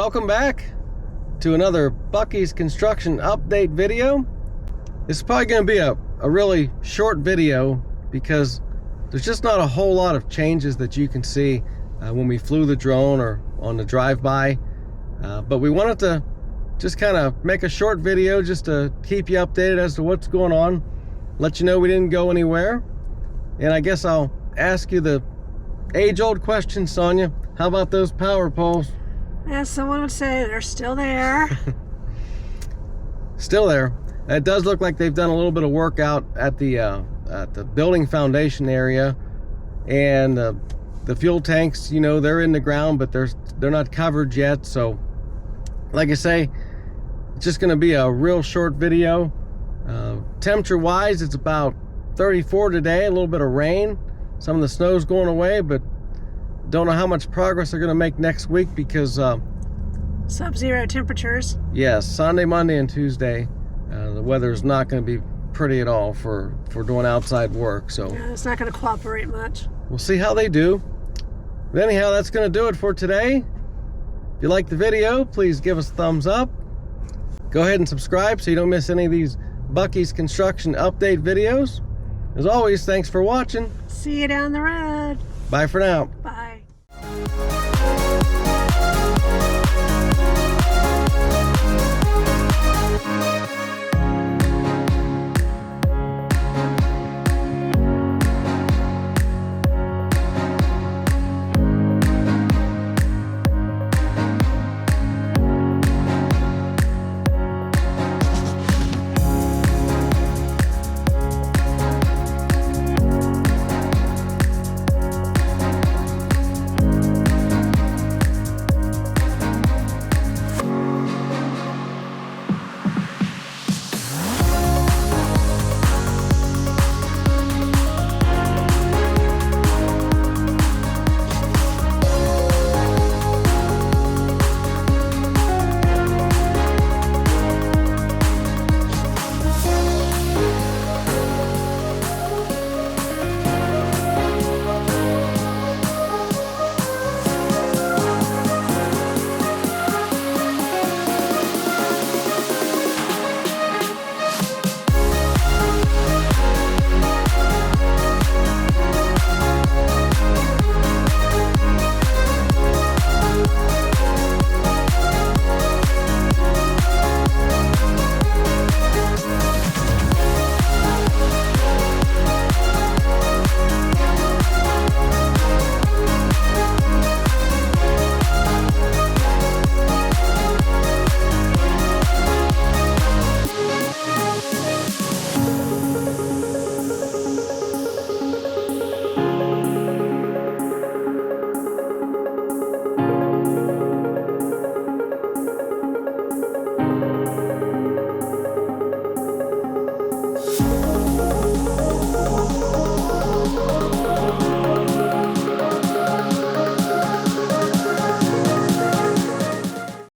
welcome back to another Buc-ee's construction update video. This is probably going to be a really short video because there's just not a whole lot of changes that you can see when we flew the drone or on the drive-by. But we wanted to just kind of make a short video just to keep you updated as to what's going on, let you know we didn't go anywhere. And I guess I'll ask you the age-old question, Sonia. How about those power poles? As someone would say, they're still there. Still there. It does look like they've done a little bit of work out at the building foundation area, and the fuel tanks, you know, they're in the ground, but they're not covered yet. So, like I say, it's just going to be a real short video. Temperature-wise, it's about 34 today. A little bit of rain. Some of the snow's going away, but don't know how much progress they're going to make next week because sub-zero temperatures. Yes, Sunday, Monday, and Tuesday, the weather is not going to be pretty at all for doing outside work. So yeah, it's not going to cooperate much. We'll see how they do. But anyhow, that's going to do it for today. If you like the video, please give us a thumbs up. Go ahead and subscribe so you don't miss any of these Buc-ee's construction update videos. As always, thanks for watching. See you down the road. Bye for now. Bye.